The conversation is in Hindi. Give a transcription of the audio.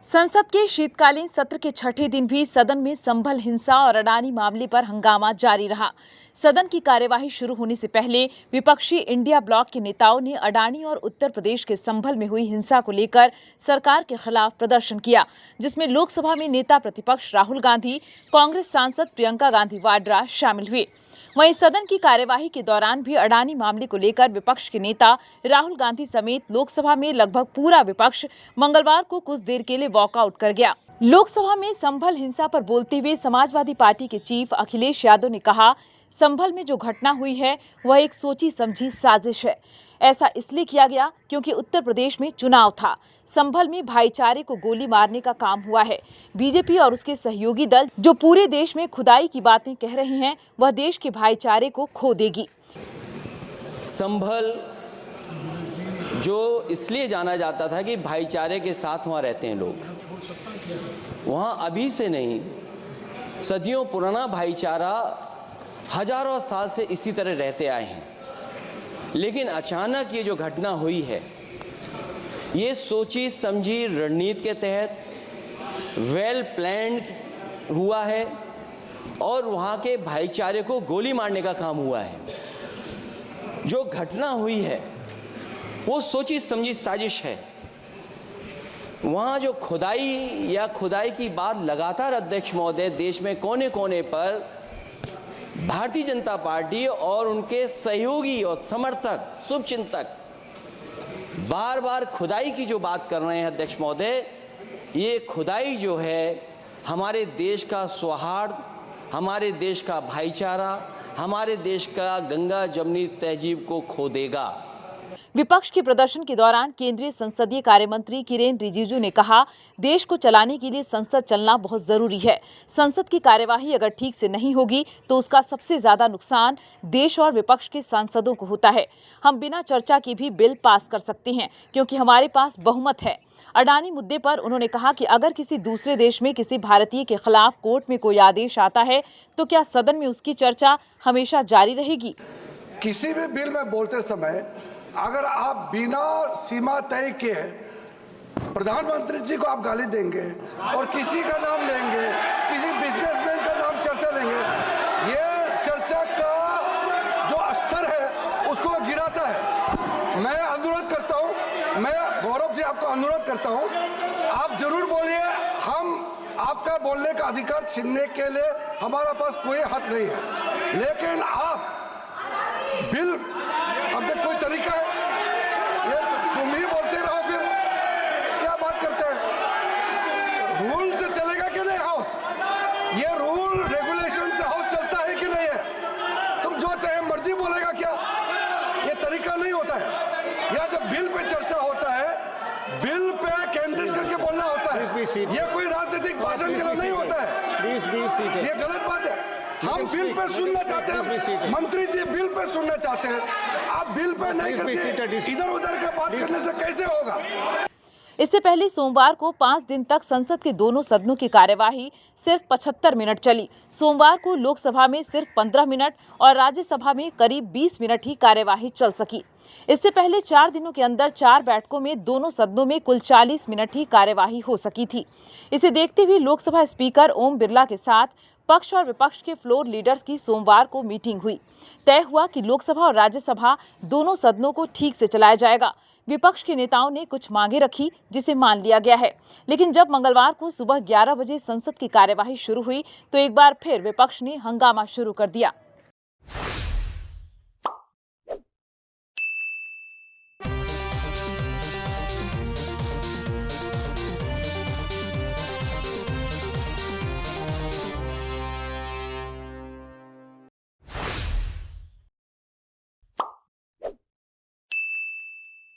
संसद के शीतकालीन सत्र के छठे दिन भी सदन में संभल हिंसा और अडानी मामले पर हंगामा जारी रहा। सदन की कार्यवाही शुरू होने से पहले विपक्षी इंडिया ब्लॉक के नेताओं ने अडानी और उत्तर प्रदेश के संभल में हुई हिंसा को लेकर सरकार के खिलाफ प्रदर्शन किया, जिसमें लोकसभा में नेता प्रतिपक्ष राहुल गांधी, कांग्रेस सांसद प्रियंका गांधी वाड्रा शामिल हुए। वहीं सदन की कार्यवाही के दौरान भी अडानी मामले को लेकर विपक्ष के नेता राहुल गांधी समेत लोकसभा में लगभग पूरा विपक्ष मंगलवार को कुछ देर के लिए वॉकआउट कर गया। लोकसभा में संभल हिंसा पर बोलते हुए समाजवादी पार्टी के चीफ अखिलेश यादव ने कहा, संभल में जो घटना हुई है वह एक सोची समझी साजिश है। ऐसा इसलिए किया गया क्योंकि उत्तर प्रदेश में चुनाव था। संभल में भाईचारे को गोली मारने का काम हुआ है। बीजेपी और उसके सहयोगी दल जो पूरे देश में खुदाई की बातें कह रहे हैं, वह देश के भाईचारे को खो देगी। संभल जो इसलिए जाना जाता था कि भाईचारे के साथ वहाँ रहते हैं लोग, वहाँ अभी से नहीं, सदियों पुराना भाईचारा हजारों साल से इसी तरह रहते आए हैं। लेकिन अचानक ये जो घटना हुई है, ये सोची समझी रणनीति के तहत वेल प्लान्ड हुआ है और वहाँ के भाईचारे को गोली मारने का काम हुआ है। जो घटना हुई है वो सोची समझी साजिश है। वहाँ जो खुदाई की बात लगातार अध्यक्ष महोदय देश में कोने कोने पर भारतीय जनता पार्टी और उनके सहयोगी और समर्थक शुभचिंतक बार बार खुदाई की जो बात कर रहे हैं अध्यक्ष महोदय, ये खुदाई जो है हमारे देश का सौहार्द, हमारे देश का भाईचारा, हमारे देश का गंगा जमुनी तहजीब को खो देगा। विपक्ष के प्रदर्शन के दौरान केंद्रीय संसदीय कार्य मंत्री किरेन रिजिजू ने कहा, देश को चलाने के लिए संसद चलना बहुत जरूरी है। संसद की कार्यवाही अगर ठीक से नहीं होगी तो उसका सबसे ज्यादा नुकसान देश और विपक्ष के सांसदों को होता है। हम बिना चर्चा के भी बिल पास कर सकते हैं क्योंकि हमारे पास बहुमत है। अडानी मुद्दे पर उन्होंने कहा कि अगर किसी दूसरे देश में किसी भारतीय के खिलाफ कोर्ट में कोई आदेश आता है तो क्या सदन में उसकी चर्चा हमेशा जारी रहेगी? किसी भी बिल में बोलते समय अगर आप बिना सीमा तय किए प्रधानमंत्री जी को आप गाली देंगे और किसी का नाम लेंगे, किसी बिजनेसमैन का नाम चर्चा लेंगे, ये चर्चा का जो स्तर है उसको गिराता है। मैं अनुरोध करता हूं, मैं गौरव जी आपको अनुरोध करता हूं, आप जरूर बोलिए। हम आपका बोलने का अधिकार छीनने के लिए हमारा पास कोई हक नहीं है, लेकिन आप बिल अब तक कोई तरीका है, ये तुम ही बोलते रहो, फिर क्या बात करते हैं? रूल से चलेगा कि नहीं हाउस? ये रूल रेगुलेशन से हाउस चलता है कि नहीं है? तुम जो चाहे मर्जी बोलेगा क्या? ये तरीका नहीं होता है। या जब बिल पे चर्चा होता है, बिल पे केंद्रित करके बोलना होता है। ये कोई राजनीतिक भाषण के लिए नहीं होता है। ये गलत बात है। हम बिल पे सुनना चाहते हैं, मंत्री जी बिल पे सुनना चाहते हैं, आप बिल पे नहीं करके इधर उधर का बात करने से कैसे होगा? इससे पहले सोमवार को 5 दिन तक संसद के दोनों सदनों की कार्यवाही सिर्फ 75 मिनट चली। सोमवार को लोकसभा में सिर्फ 15 मिनट और राज्यसभा में करीब 20 मिनट ही कार्यवाही चल सकी। इससे पहले 4 दिनों के अंदर 4 बैठकों में दोनों सदनों में कुल 40 मिनट ही कार्यवाही हो सकी थी। इसे देखते हुए लोकसभा स्पीकर ओम बिरला के साथ पक्ष और विपक्ष के फ्लोर लीडर्स की सोमवार को मीटिंग हुई। तय हुआ कि लोकसभा और राज्यसभा दोनों सदनों को ठीक से चलाया जाएगा। विपक्ष के नेताओं ने कुछ मांगे रखी जिसे मान लिया गया है, लेकिन जब मंगलवार को सुबह 11 बजे संसद की कार्यवाही शुरू हुई तो एक बार फिर विपक्ष ने हंगामा शुरू कर दिया।